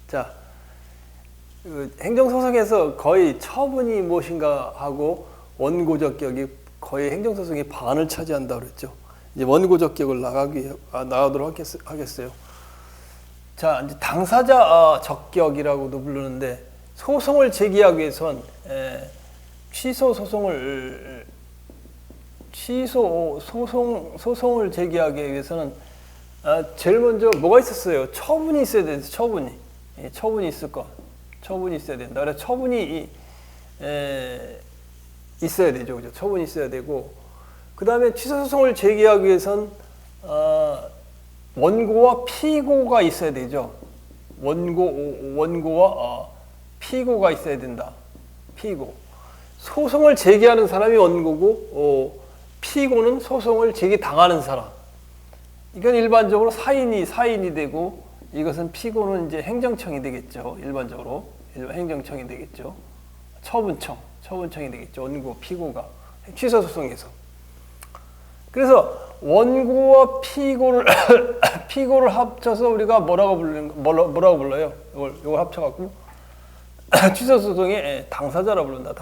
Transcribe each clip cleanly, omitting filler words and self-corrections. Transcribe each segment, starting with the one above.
자, 행정소송에서 거의 처분이 무엇인가 하고 원고적격이 거의 행정소송의 반을 차지한다고 그랬죠. 이제 원고적격을 나가도록 하겠어요. 자, 이제 당사자 적격이라고도 부르는데, 소송을 제기하기 위해선 소송을 제기하기 위해서는 제일 먼저 뭐가 있었어요? 처분이 있어야 되는데, 처분이 있을 것. 처분이 있어야 된다. 그래서 처분이 있어야 되죠. 그죠? 처분이 있어야 되고, 그 다음에 취소소송을 제기하기 위해선 원고와 피고가 있어야 되죠. 원고와 피고가 있어야 된다. 피고. 소송을 제기하는 사람이 원고고, 피고는 소송을 제기당하는 사람. 이건 일반적으로 사인이 되고, 이것은 피고는 이제 행정청이 되겠죠. 일반적으로 행정청이 되겠죠. 처분청이 되겠죠. 원고, 피고가 취소소송에서. 그래서 원고와 피고를 합쳐서 우리가 뭐라고 불러요? 이걸 합쳐갖고 취소소송의 당사자라고 부른다.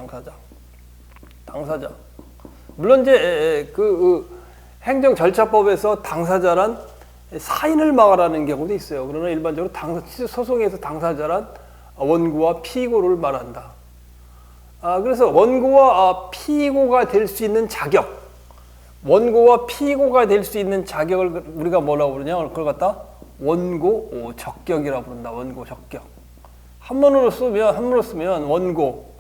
당사자. 물론 이제 그 행정절차법에서 당사자란 사인을 막으라는 경우도 있어요. 그러나 일반적으로 소송에서 당사자란 원고와 피고를 말한다. 그래서 원고와 피고가 될 수 있는 자격, 원고와 피고가 될 수 있는 자격을 우리가 뭐라고 부르냐? 그걸 갖다 원고 적격이라고 부른다. 원고 적격. 한문으로 쓰면 원고,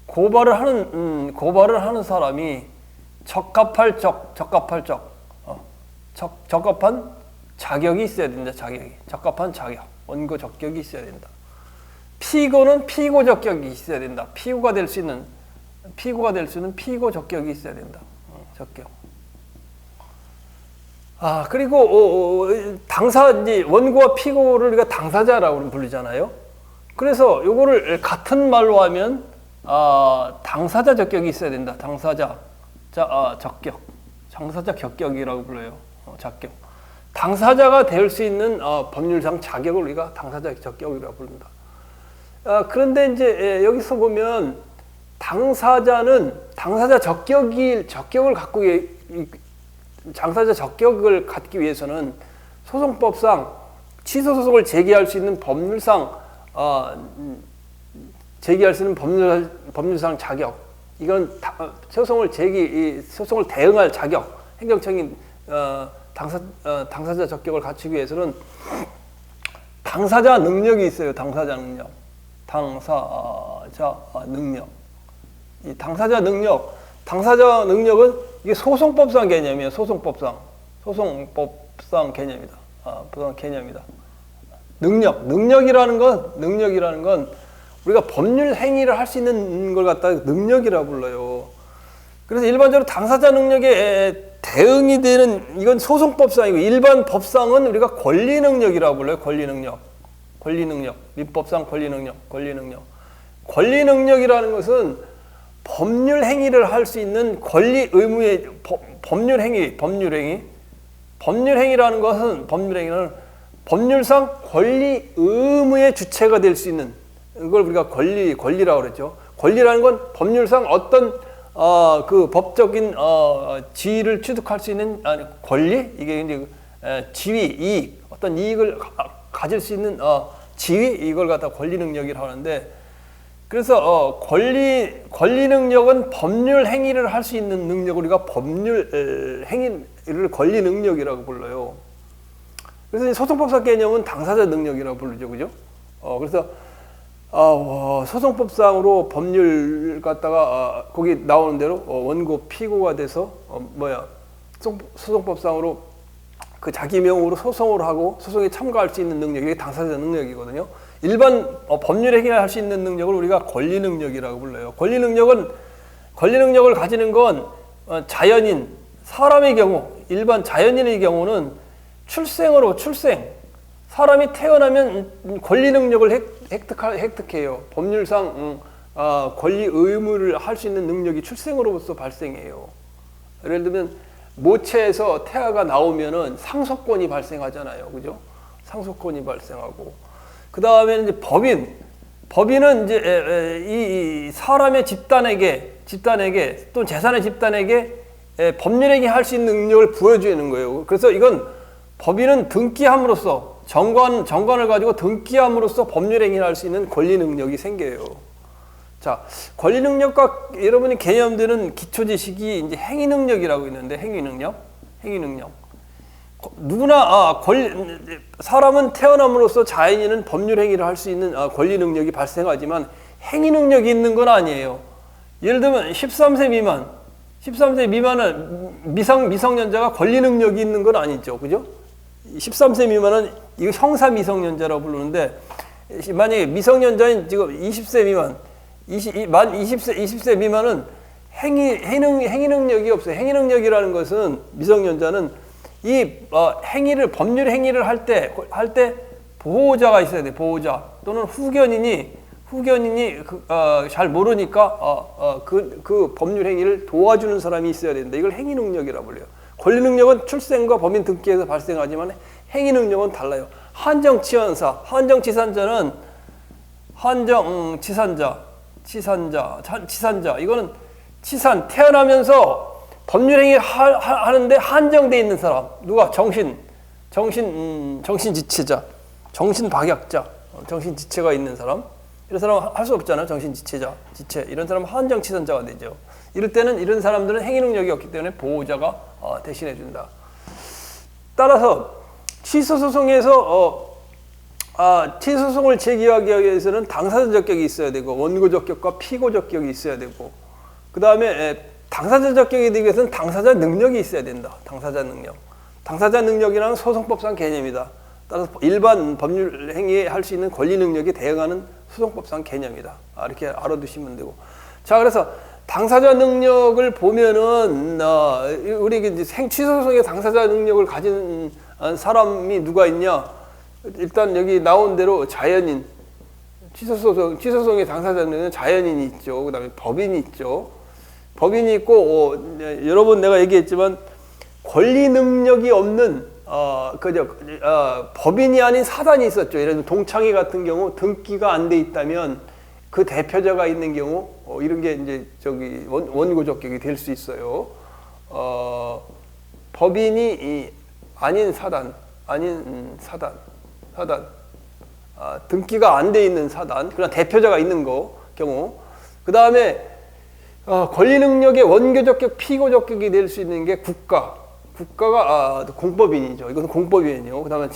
고발을 하는 사람이 적합한 자격이 있어야 된다. 적합한 자격, 원고 적격이 있어야 된다. 피고는 피고 적격이 있어야 된다. 피고가 될 수 있는 피고 적격이 있어야 된다. 적격. 그리고 이제 원고와 피고를 우리가 당사자라고 부르잖아요. 그래서 요거를 같은 말로 하면 당사자 적격이 있어야 된다. 당사자 적격. 당사자 적격이라고 불러요. 적격. 당사자가 될 수 있는 법률상 자격을 우리가 당사자 적격이라고 부른다. 그런데 이제 여기서 보면 당사자 적격을 갖기 위해서는 소송법상 취소소송을 제기할 수 있는 법률상 자격, 이건 소송을 대응할 자격, 행정청인 당사자 적격을 갖추기 위해서는 당사자 능력이 있어요. 당사자 능력은 이게 소송법상 개념이에요. 소송법상 개념이다. 개념이다. 능력이라는 건 우리가 법률 행위를 할 수 있는 걸 갖다가 능력이라고 불러요. 그래서 일반적으로 당사자 능력에 대응이 되는, 이건 소송법상이고, 일반 법상은 우리가 권리 능력이라고 불러요. 권리 능력. 민법상 권리 능력이라는 것은 법률 행위를 할 수 있는 권리 의무의 법률 행위라는 것은, 법률상 권리 의무의 주체가 될 수 있는, 이걸 우리가 권리라고 그랬죠. 권리라는 건 법률상 어떤 그 법적인 지위를 취득할 수 있는 권리, 이게 이제 지위, 이익, 어떤 이익을 가질 수 있는 지위, 이걸 갖다 권리 능력이라고 하는데, 그래서 권리 능력은 법률 행위를 할 수 있는 능력을 우리가 법률 행위를 권리 능력이라고 불러요. 그래서 소송법상 개념은 당사자 능력이라고 부르죠, 그죠? 그래서 소송법상으로 법률 갖다가 거기 나오는 대로 원고 피고가 돼서 소송법상으로 그 자기 명으로 소송을 하고 소송에 참가할 수 있는 능력이, 이게 당사자 능력이거든요. 일반 법률 행위를 할 수 있는 능력을 우리가 권리 능력이라고 불러요. 권리 능력을 가지는 건 자연인, 사람의 경우, 일반 자연인의 경우는 출생, 사람이 태어나면 권리 능력을 획득해요. 법률상 권리 의무를 할 수 있는 능력이 출생으로부터 발생해요. 예를 들면 모체에서 태아가 나오면은 상속권이 발생하잖아요, 그죠? 상속권이 발생하고, 그 다음에 이제 법인은 이제 이 사람의 집단에게 또 재산의 집단에게 법률행위 할 수 있는 능력을 부여주는 거예요. 그래서 이건 법인은 등기함으로써 정관을 가지고 등기함으로써 법률행위를 할 수 있는 권리 능력이 생겨요. 자, 권리 능력과 여러분이 개념되는 기초 지식이 이제 행위 능력이라고 있는데 행위 능력. 누구나 사람은 태어남으로써 자연인은 법률 행위를 할 수 있는 권리 능력이 발생하지만 행위 능력이 있는 건 아니에요. 예를 들면 13세 미만은 미성년자가 권리 능력이 있는 건 아니죠. 그죠? 13세 미만은 이거 형사 미성년자라고 부르는데 만약에 미성년자인 지금 20세 미만 20세 미만은 행위 능력이 없어요. 행위 능력이라는 것은 미성년자는 이 행위를 법률 행위를 할 때 보호자가 있어야 돼. 보호자 또는 후견인이 잘 모르니까 그 법률 행위를 도와주는 사람이 있어야 된다. 이걸 행위 능력이라고 불려요. 권리 능력은 출생과 법인 등기에서 발생하지만 행위 능력은 달라요. 한정치산자는 치산자 이거는 태어나면서 법률 행위 하는데 한정돼 있는 사람. 누가 정신지체자, 정신박약자, 정신지체가 있는 사람. 이런 사람은 할 수 없잖아요. 지체. 이런 사람은 한정치산자가 되죠. 이럴 때는 이런 사람들은 행위 능력이 없기 때문에 보호자가 대신해 준다. 따라서 취소소송에서 취소소송을 제기하기 위해서는 당사자 적격이 있어야 되고 원고 적격과 피고 적격이 있어야 되고 그 다음에 당사자 적격이 되기 위해서는 당사자 능력이 있어야 된다. 당사자 능력이라는 소송법상 개념이다. 따라서 일반 법률 행위에 할 수 있는 권리 능력에 대응하는 소송법상 개념이다. 이렇게 알아두시면 되고. 자, 그래서 당사자 능력을 보면은 우리 이제 취소소송의 당사자 능력을 가진 사람이 누가 있냐? 일단 여기 나온 대로 자연인, 취소소송의 당사자 능력은 자연인이 있죠. 그다음에 법인이 있죠. 법인이 있고 여러 번 내가 얘기했지만 권리 능력이 없는 법인이 아닌 사단이 있었죠. 예를 들면 동창회 같은 경우 등기가 안 돼 있다면 그 대표자가 있는 경우 이런 게 이제 원고 적격이 될 수 있어요. 법인이 아닌 사단, 등기가 안 돼 있는 사단, 그러나 대표자가 있는 경우. 그 다음에 권리 능력의 원고 적격, 피고 적격이 될 수 있는 게 국가가 공법인이죠. 이것은 공법인이요. 그 다음에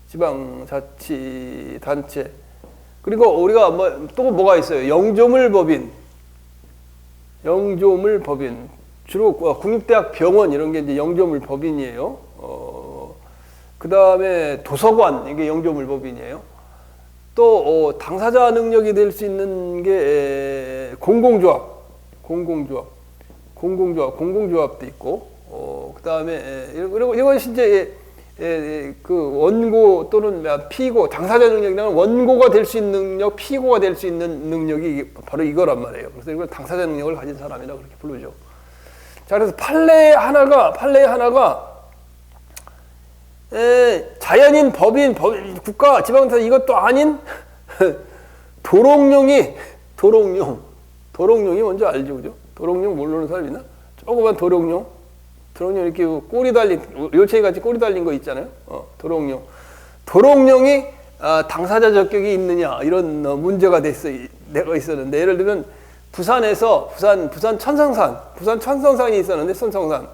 지방자치단체. 그리고 우리가 또 뭐가 있어요? 영조물법인. 주로 국립대학 병원 이런 게 이제 영조물법인이에요. 그 다음에 도서관 이게 영조물법인이에요. 또 당사자 능력이 될 수 있는 게 공공조합도 있고. 그 다음에 그리고 이것이 이제 그 원고 또는 피고, 당사자 능력이라는 원고가 될 수 있는 능력, 피고가 될 수 있는 능력이 바로 이거란 말이에요. 그래서 이걸 당사자 능력을 가진 사람이라고 그렇게 부르죠. 자, 그래서 판례 하나가 자연인, 법인, 국가, 지방자 이것도 아닌 도롱뇽이 뭔지 알죠, 그죠? 도롱뇽 모르는 사람 있나? 조그만 도롱뇽 이렇게 꼬리 달린, 요체이 같이 꼬리 달린 거 있잖아요. 도롱뇽이 당사자 적격이 있느냐 이런 문제가 내가 있었는데, 예를 들면 부산에서 부산 천성산이 있었는데, 천성산이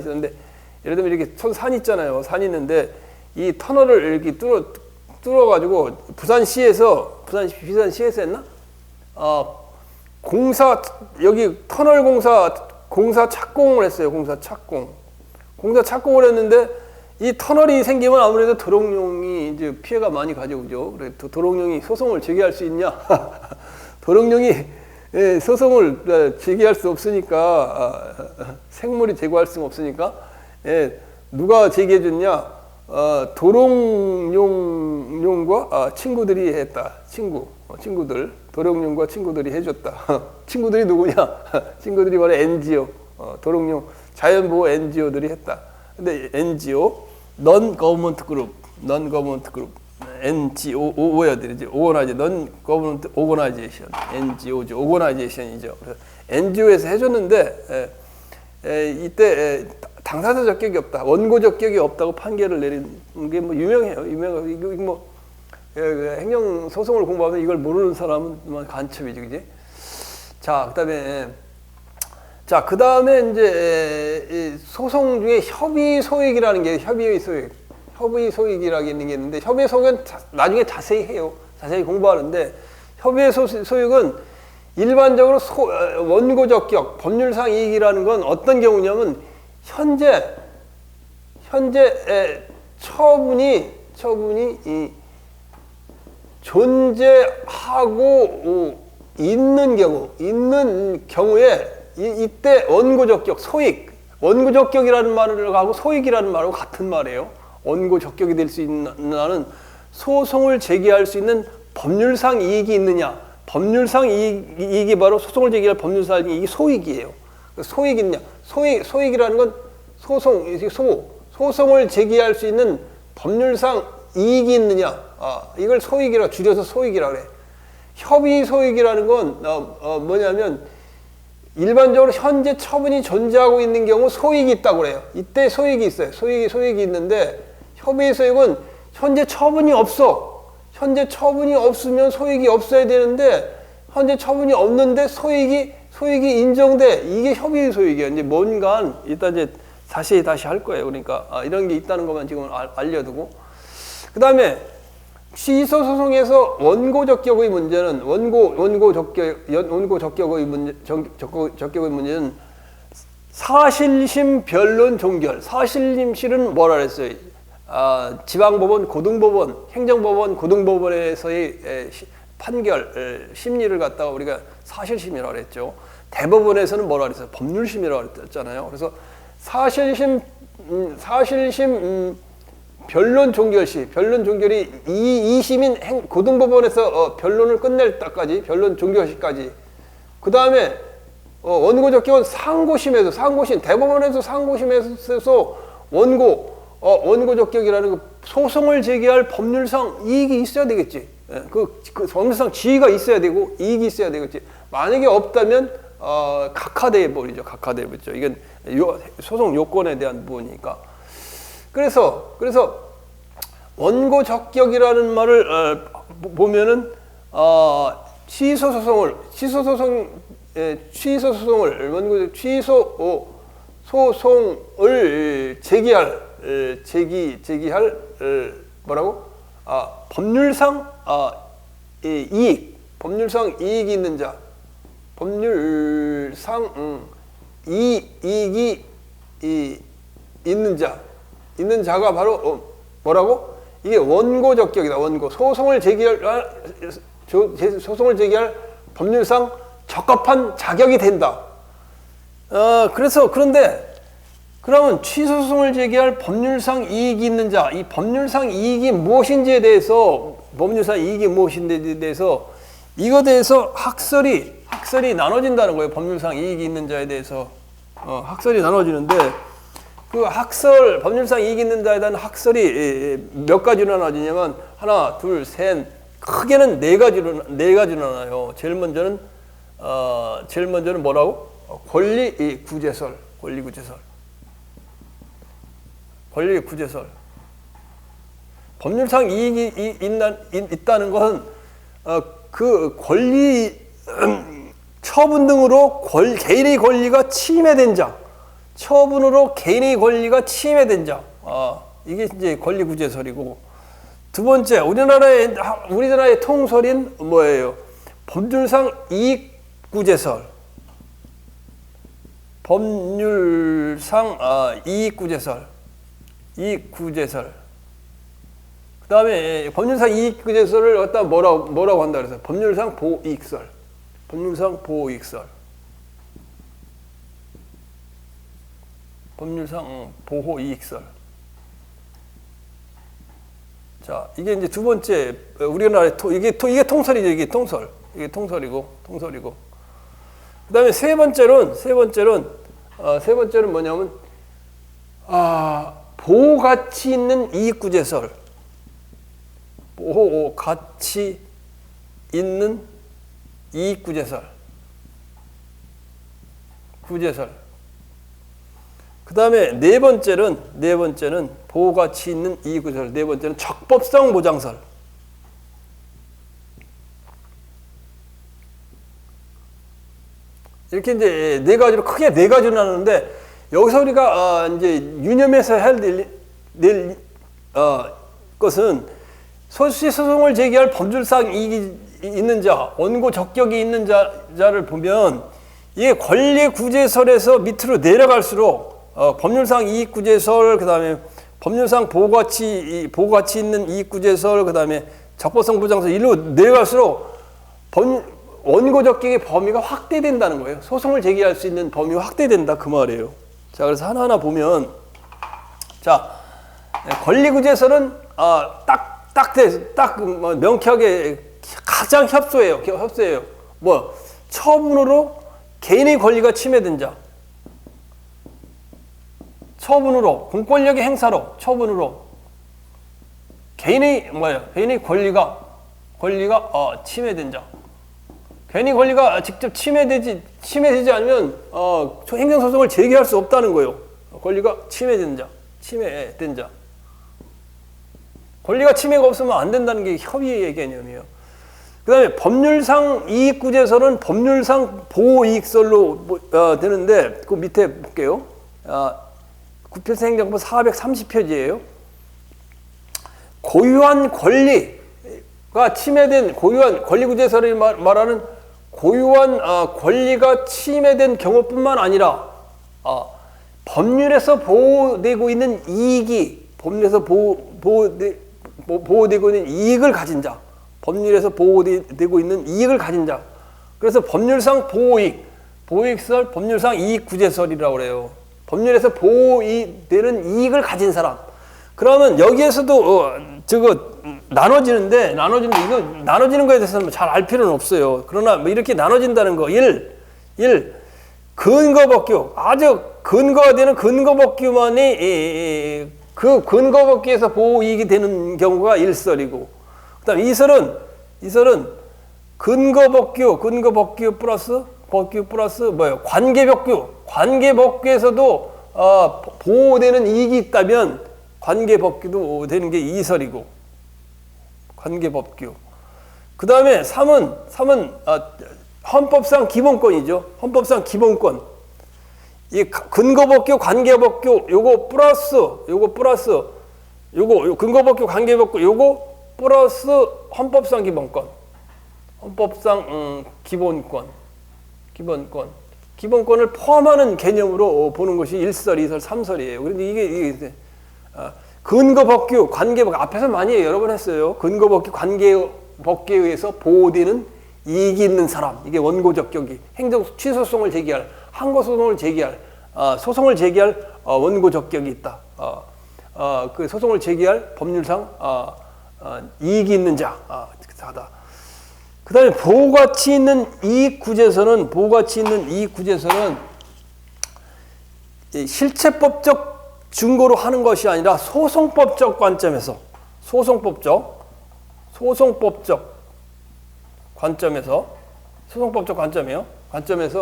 있었는데, 예를 들면 이렇게 산 있잖아요. 산이 있는데 이 터널을 이렇게 뚫어가지고 부산시에서 했나? 여기 터널 공사 착공을 했어요. 공사 착공을 했는데 이 터널이 생기면 아무래도 도롱뇽이 이제 피해가 많이 가죠, 그죠? 그래 도롱뇽이 소송을 제기할 수 있냐? 도롱뇽이 소송을 제기할 수 없으니까, 생물이 제거할 수는 없으니까, 누가 제기해줬냐? 도롱뇽과 친구들이 했다. 친구들. 도롱뇽과 친구들이 해줬다. 친구들이 누구냐? 친구들이 바로 NGO, 도롱뇽 자연보호 NGO들이 했다. 근데 NGO, Non-Government Group, Non-Government Group, NGO여야 되지. Non-Government Organization, NGO죠. Organization이죠. 그래서 NGO에서 해줬는데 이때 당사자 적격이 없다, 원고 적격이 없다고 판결을 내린 게 뭐 유명해요. 이거 뭐 행정 소송을 공부하면 이걸 모르는 사람은 간첩이지, 그지? 자, 그다음에 이제 소송 중에 협의 소익이라는 게 협의 소익이라는 게 있는데, 협의 소익은 나중에 자세히 해요. 자세히 공부하는데, 협의 소익은 일반적으로 원고 적격, 법률상 이익이라는 건 어떤 경우냐면 현재 처분이 존재하고 있는 경우에 이때 원고 적격, 소익, 원고 적격이라는 말을 하고 소익이라는 말하고 같은 말이에요. 원고 적격이 될 수 있는 소송을 제기할 수 있는 법률상 이익이 있느냐? 법률상 이익이 바로 소송을 제기할 법률상 이익이 소익이에요. 소익이 있냐? 소익이라는 건 소송을 제기할 수 있는 법률상 이익이 있느냐? 이걸 소익이라 줄여서 소익이라 그래. 협의 소익이라는 건 뭐냐면 일반적으로 현재 처분이 존재하고 있는 경우 소익이 있다고 그래요. 이때 소익이 있어요. 소익이 있는데 협의 소익은 현재 처분이 없어. 현재 처분이 없으면 소익이 없어야 되는데 현재 처분이 없는데 소익이 인정돼. 이게 협의 소익이에요. 이제 뭔가 이따 이제 다시 할 거예요. 그러니까 이런 게 있다는 것만 지금 알려두고, 그다음에 취소 소송에서 원고 적격의 문제는 원고 적격의 문제는 사실심 변론 종결. 사실심실은 뭐라 그랬어요? 지방법원, 고등법원, 행정법원, 고등법원에서의 판결, 심리를 갖다가 우리가 사실심이라고 그랬죠. 대법원에서는 뭐라 그랬어요? 법률심이라고 그랬잖아요. 그래서 사실심 변론 종결시, 변론 종결이 2심인 고등법원에서 변론을 끝낼 때까지, 변론 종결시까지. 그 다음에 원고 적격은 상고심, 대법원에서 상고심에서 원고 적격이라는 거, 소송을 제기할 법률상 이익이 있어야 되겠지. 그 법률상 지위가 있어야 되고 이익이 있어야 되겠지. 만약에 없다면 각하돼 버리죠. 이건 소송 요건에 대한 부분이니까. 그래서 원고 적격이라는 말을 보면은 취소 소송을 제기할 뭐라고? 법률상 법률상 이익이 있는 자, 법률상 이익이 있는 자가 바로 뭐라고? 이게 원고 적격이다. 소송을 제기할 법률상 적합한 자격이 된다. 그러면 취소 소송을 제기할 법률상 이익이 있는 자, 이 법률상 이익이 무엇인지에 대해서 이거에 대해서 학설이 나눠진다는 거예요. 법률상 이익이 있는 자에 대해서 학설이 나눠지는데, 그 법률상 이익이 있는 자에 대한 학설이 몇 가지로 나눠지냐면 하나, 둘, 셋, 크게는 네 가지로 나눠요. 제일 먼저는 뭐라고? 권리 구제설. 법률상 이익이 있다는 것은 그 권리 처분 등으로 개인의 권리가 침해된 자, 처분으로 개인의 권리가 침해된 자, 이게 이제 권리 구제설이고, 두 번째 우리나라의 통설인 뭐예요? 법률상 이익 구제설. 법률상 이익 구제설. 그 다음에 법률상 이익 구제설을 갖다 뭐라고 한다 그래서 법률상 보호이익설. 법률상 보호이익설. 자, 이게 이제 두 번째 우리나라의 이게 통설이죠. 이게 통설이고. 그다음에 세 번째로는 뭐냐면 보호 가치 있는 이익 구제설. 가치 있는 이익구제설. 그 다음에 네 번째는 보호가치 있는 이익구제설. 네 번째는 적법성 보장설. 이렇게 이제 네 가지로 크게 네 가지로 나누는데 여기서 우리가 이제 유념해서 해야 될 것은 소송을 제기할 법률상 이익이 있는 자, 원고 적격이 있는 자를 보면 이게 권리구제설에서 밑으로 내려갈수록 법률상 이익구제설, 그 다음에 법률상 보호가치 있는 이익구제설, 그 다음에 적법성 보장설 이리로 내려갈수록 원고 적격의 범위가 확대된다는 거예요. 소송을 제기할 수 있는 범위가 확대된다 그 말이에요. 자, 그래서 하나하나 보면 자, 권리구제설은 딱 명쾌하게 가장 협소해요. 뭐 처분으로 개인의 권리가 침해된 자, 처분으로 공권력의 행사로 처분으로 개인의 권리가 침해된 자. 괜히 권리가 직접 침해되지 않으면 행정소송을 제기할 수 없다는 거예요. 권리가 침해된 자. 권리가 침해가 없으면 안 된다는 게 협의의 개념이에요. 그 다음에 법률상 이익구제설은 법률상 보호이익설로 되는데 그 밑에 볼게요. 구필생 행정법 430페이지예요. 고유한 권리가 침해된 권리구제설이 말하는 고유한 권리가 침해된 경우뿐만 아니라 법률에서 보호되고 있는 이익이 보호되고 있는 이익을 가진 자, 법률에서 보호되고 있는 이익을 가진 자. 그래서 법률상 보호이익설, 법률상 이익구제설이라고 그래요. 법률에서 보호되는 이익을 가진 사람. 그러면 여기에서도 나눠지는데 이거 나눠지는 거에 대해서는 잘 알 필요는 없어요. 그러나 뭐 이렇게 나눠진다는 거. 1. 근거법규. 아주 근거가 되는 근거법규만이 그 근거법규에서 보호이익이 되는 경우가 1설이고, 그 다음 2설은 근거법규 플러스 뭐예요? 관계법규에서도 보호되는 이익이 있다면 관계법규도 되는 게 2설이고, 관계법규. 그 다음에 3은 헌법상 기본권이죠. 헌법상 기본권. 이 근거법규, 관계법규, 요거 근거법규, 관계법규, 요거 플러스 헌법상 기본권. 헌법상 기본권을 포함하는 개념으로 보는 것이 1설, 2설, 3설이에요. 그런데 이게 근거법규, 관계법규 앞에서 많이 여러 번 했어요. 근거법규, 관계법규에 의해서 보호되는 이익이 있는 사람, 이게 원고 적격이 행정 취소소송을 제기할, 항고소송을 제기할, 소송을 제기할 원고 적격이 있다. 그 소송을 제기할 법률상 이익이 있는 자다. 그 다음에 보호가치 있는 이익구제설은 실체법적 증거로 하는 것이 아니라 소송법적 관점에서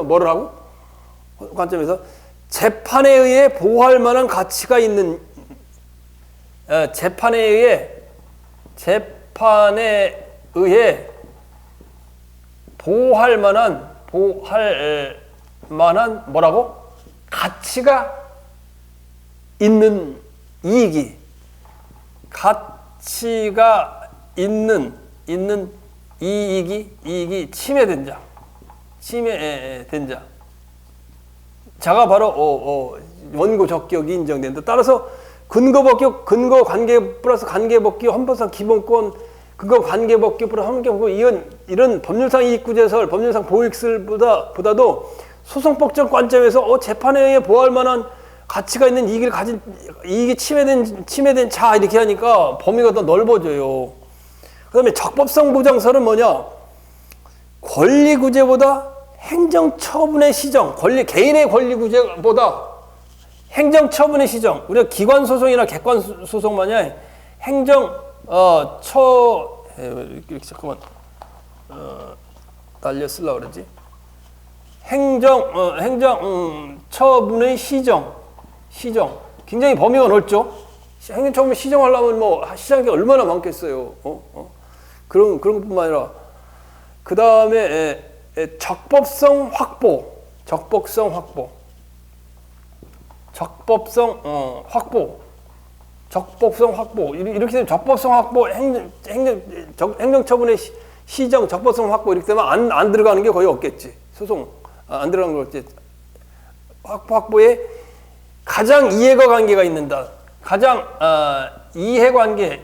뭐를 하고? 관점에서 재판에 의해 보호할 만한 가치가 있는, 재판에 의해 보호할 만한 뭐라고? 가치가 있는 이익이, 가치가 있는 이익이 침해된 자가 바로 원고 적격이 인정된다. 따라서 근거법규, 근거관계 플러스 관계법규, 헌법상 기본권, 근거관계법규 플러스 헌법규, 이런 법률상 이익구제설, 법률상 보호이익설보다도 소송법적 관점에서 재판에 의해 보호할 만한 가치가 있는 이익이 침해된 자, 이렇게 하니까 범위가 더 넓어져요. 그 다음에 적법성 보장설은 뭐냐? 권리구제보다 행정처분의 시정, 개인의 권리구제보다 행정처분의 시정, 우리가 기관소송이나 객관소송 마냥 이렇게 잠깐만 날려 쓰려고 그러지. 행정 처분의 시정 굉장히 범위가 넓죠. 행정처분 시정하려면 뭐 시장이 얼마나 많겠어요. 그런 것뿐만 아니라 그 다음에 적법성 확보 이렇게 되면 적법성 확보 행정처분의 시정 적법성 확보 이렇게 되면 안 들어가는 게 거의 없겠지. 소송 안 들어가는 거 없지. 확보에 가장 이해가 관계가 있는다. 가장 이해관계가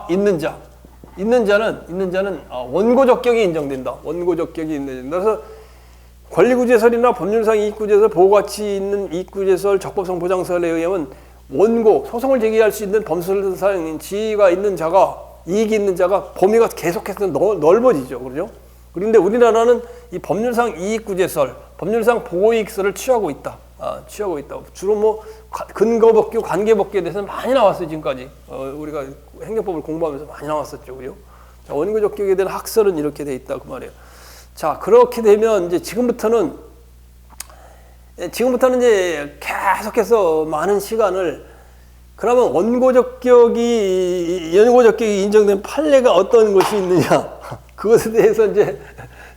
있는 자는 원고적격이 인정된다. 그래서 권리구제설이나 법률상 이익구제설, 보호가치 있는 이익구제설, 적법성 보장설에 의하면 원고, 소송을 제기할 수 있는 범설상 지위가 있는 자가, 이익이 있는 자가 범위가 계속해서 넓어지죠. 그렇죠? 그런데 우리나라는 이 법률상 이익구제설, 법률상 보호이익설을 취하고 있다. 주로 뭐 근거법규, 관계법규에 대해서는 많이 나왔어요. 지금까지 우리가 행정법을 공부하면서 많이 나왔었죠. 그죠? 자, 원고적격에 대한 학설은 이렇게 돼 있다 그 말이에요. 자, 그렇게 되면 이제 지금부터는 이제 계속해서 많은 시간을 그러면 연고적격이 인정된 판례가 어떤 것이 있느냐 그것에 대해서 이제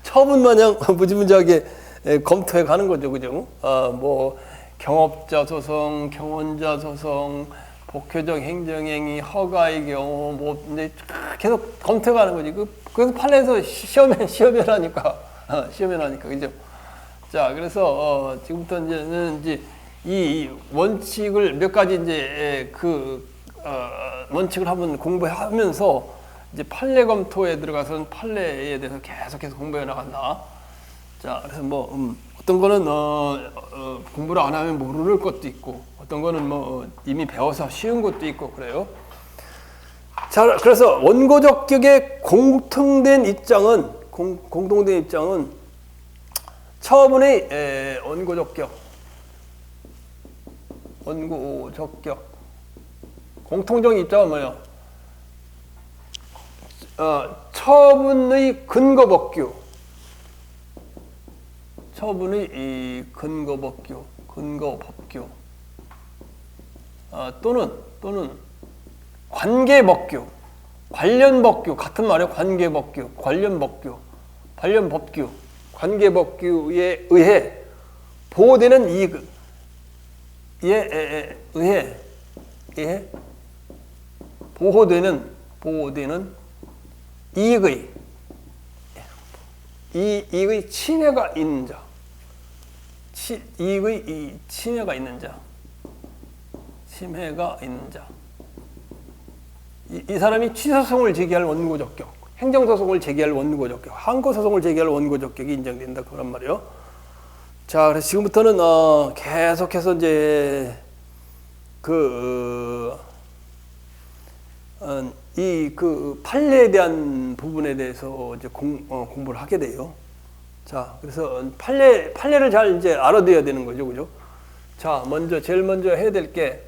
처분마냥 무지무지하게 검토해 가는 거죠, 그죠? 뭐 경업자 소송, 경원자 소송, 복회적 행정행위, 허가의 경우 뭐 이제 계속 검토해 가는 거지. 그래서 판례에서 시험해라니까, 그죠? 자, 그래서 지금부터 이제 이 원칙을 몇 가지 이제 원칙을 한번 공부하면서 이제 판례 검토에 들어가서는 판례에 대해서 계속해서 공부해 나간다. 자, 그래서 뭐 어떤 거는 공부를 안 하면 모르는 것도 있고, 어떤 거는 뭐 이미 배워서 쉬운 것도 있고 그래요. 자, 그래서 원고적격의 공통된 입장은 처분의 원고적격 공통적인 입장은 뭐예요? 처분의 근거법규 또는 관련법규 같은 말이에요. 관계법규에 의해 보호되는 이익에 의해 보호되는 이익의 침해가 있는 자. 침해가 있는 자. 이 사람이 취소소송을 제기할 원고적격, 행정소송을 제기할 원고적격, 항고소송을 제기할 원고적격이 인정된다. 그런 말이에요. 자, 그래서 지금부터는 계속해서 이제 이 판례에 대한 부분에 대해서 이제 공부를 하게 돼요. 자, 그래서 판례를 잘 이제 알아둬야 되는 거죠, 그죠? 자, 제일 먼저 해야 될 게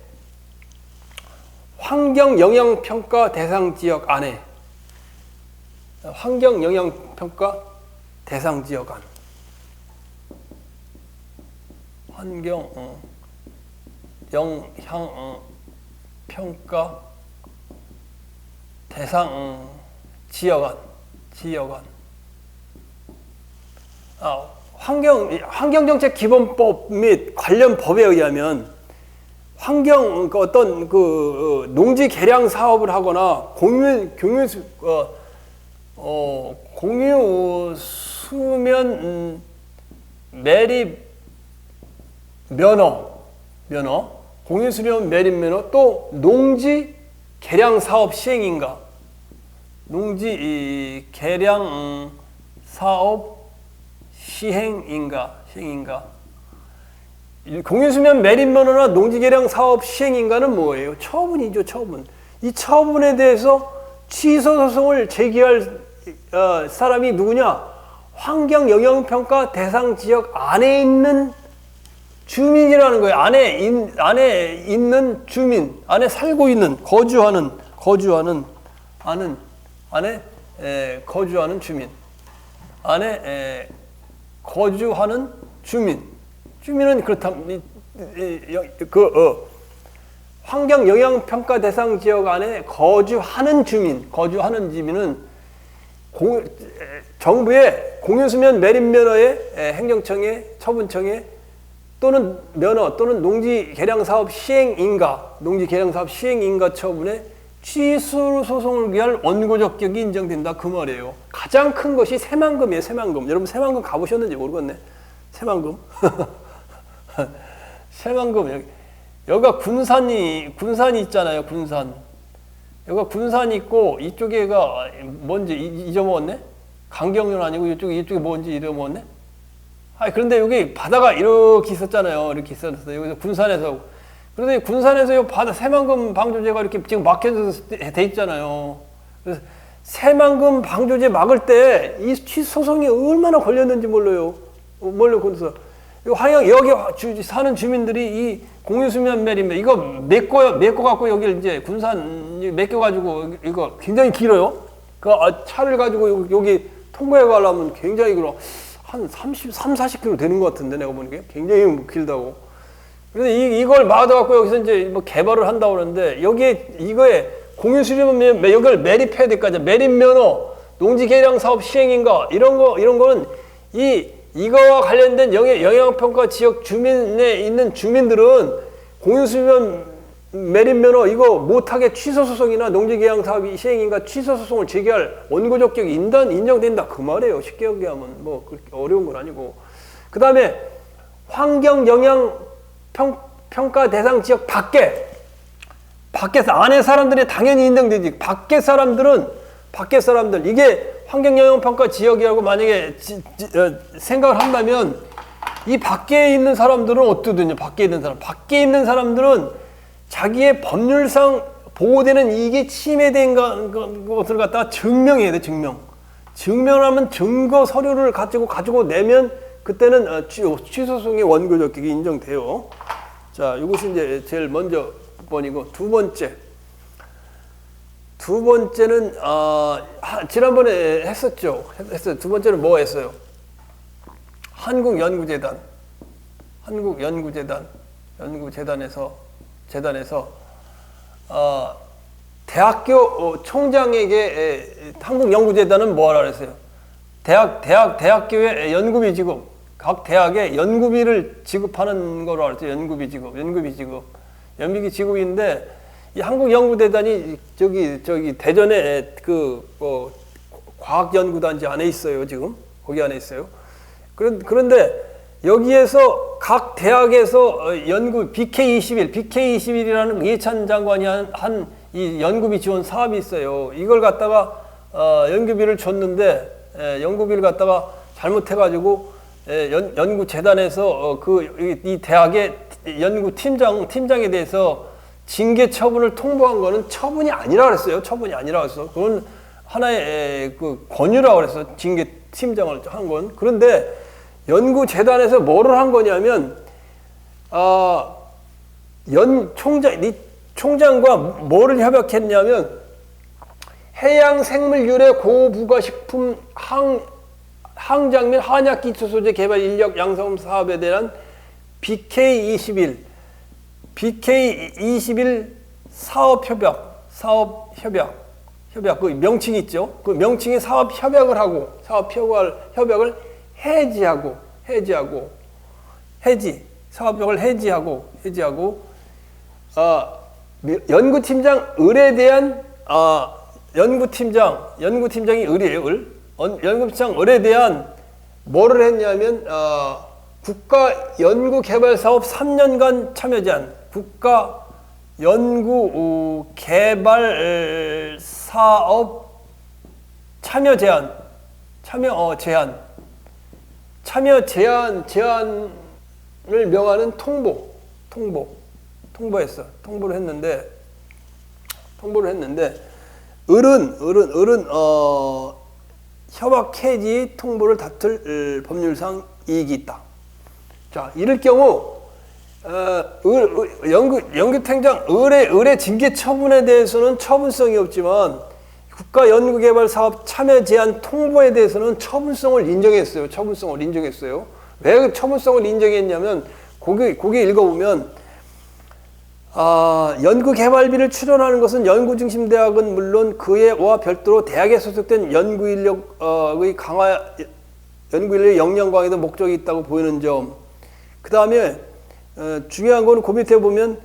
환경영향평가 대상 지역 안에 환경영향평가 대상 지역 안 환경영향평가 대상 지역 안 환경정책 기본법 및 관련 법에 의하면 어떤 농지 개량 사업을 하거나 공유 수면 매립 면허, 공유 수면 매립 면허, 또 농지 개량 사업 시행인가, 농지 개량 사업 시행인가. 공유수면 매립면허나 농지개량 사업 시행인가는 뭐예요? 처분이죠, 처분. 이 처분에 대해서 취소소송을 제기할 사람이 누구냐? 환경영향평가 대상 지역 안에 있는 주민이라는 거예요. 안에 있는 주민, 안에 살고 있는, 거주하는 거주하는 안에 거주하는 주민, 안에 거주하는 주민은 그렇다. 환경 영향 평가 대상 지역 안에 거주하는 주민은 정부의 공유수면 매립면허에 행정청에 처분청에 또는 면허 또는 농지개량사업 시행인가 처분에 취소 소송을 위한 원고적 격이 인정된다 그 말이에요. 가장 큰 것이 새만금이에요. 새만금. 여러분 새만금 가보셨는지 모르겠네. 새만금. 새만금 여기가 군산이 있잖아요. 군산. 여기가 군산이 있고 이쪽에가 뭔지 잊어먹었네. 강경련 아니고 이쪽에 뭔지 잊어먹었네. 그런데 여기 바다가 이렇게 있었잖아요. 이렇게 있었어요. 여기서 군산에서. 그런데 군산에서 이 바다 새만금 방조제가 이렇게 지금 막혀서 돼 있잖아요. 그래서 새만금 방조제 막을 때 이 취소송이 얼마나 걸렸는지 몰라요. 그래서 여기 사는 주민들이 이 공유수면 매립면 이거 메꿔 갖고 여기 이제 군산 메꿔 가지고 이거 굉장히 길어요. 그 차를 가지고 여기 통과해 가려면 굉장히 길어. 한 40km 되는 것 같은데 내가 보니까 굉장히 길다고. 그래서 이걸 막아갖고 여기서 이제 뭐 개발을 한다고 그러는데 이거에 공유수면 여기를 매립해야 될 거 아니야. 매립면허, 농지개량사업 시행인가 이런 거는 이거와 관련된 영향평가 지역 주민에 있는 주민들은 공유수면 매립면허 이거 못하게 취소소송이나 농지개량사업 시행인가 취소소송을 제기할 원고적 격이 인정된다 그 말이에요. 쉽게 얘기하면 뭐 그렇게 어려운 건 아니고. 그 다음에 환경영향평가 대상 지역 밖에서 안에 사람들이 당연히 인정되지. 밖에 사람들 이게 환경영향평가 지역이라고 만약에 생각을 한다면 이 밖에 있는 사람들은 어떠든요. 밖에 있는 사람들은 자기의 법률상 보호되는 이익이 침해된 것을 갖다가 증명해야 돼. 증명하면 증거 서류를 가지고 내면 그때는 취소송의 원고적 격이 인정돼요. 자, 이것이 이제 제일 먼저 번이고 두 번째는 지난번에 했었죠. 두 번째는 뭐 했어요? 재단에서 대학교 총장에게 한국연구재단은 뭐 하라 그랬어요? 대학교에 연구비 지급, 각 대학에 연구비를 지급하는 거로 알았죠. 연구비 지급인데 이 한국연구재단이 저기 대전에 과학연구단지 안에 있어요. 지금 거기 안에 있어요. 그런데 여기에서 각 대학에서 연구 BK21이라는 이해찬 장관이 한 이 연구비 지원 사업이 있어요. 이걸 갖다가 연구비를 줬는데 연구비를 갖다가 잘못해가지고 연구재단에서 이 대학의 연구 팀장에 대해서 징계 처분을 통보한 거는 처분이 아니라 그랬어요. 그건 하나의 그 권유라고 그랬어. 징계 팀장을 한 건. 그런데 연구재단에서 뭐를 한 거냐면 총장과 뭐를 협약했냐면 해양생물유래 고부가식품 항장 및 한약기초소재 개발 인력 양성 사업에 대한 BK21 사업협약 그 명칭이 있죠. 그 명칭이 사업협약을 연구팀장 을에 대한 연구팀장이 을이에요. 연구팀장 을에 대한 뭐를 했냐면 국가연구개발사업 3년간 참여 제한, 국가연구개발사업 참여 제한을 명하는 통보를 했는데 을은 협약 해지 통보를 다툴 법률상 이익이 있다. 자, 이럴 경우 연구팀장 의뢰 징계 처분에 대해서는 처분성이 없지만 국가연구개발사업 참여 제한 통보에 대해서는 처분성을 인정했어요. 처분성을 인정했어요. 왜 처분성을 인정했냐면 거기 읽어보면 연구개발비를 출연하는 것은 연구중심대학은 물론 그와 별도로 대학에 소속된 연구인력의 강화, 연구인력의 역량 강화에도 목적이 있다고 보이는 점. 그 다음에 중요한 건 그 밑에 보면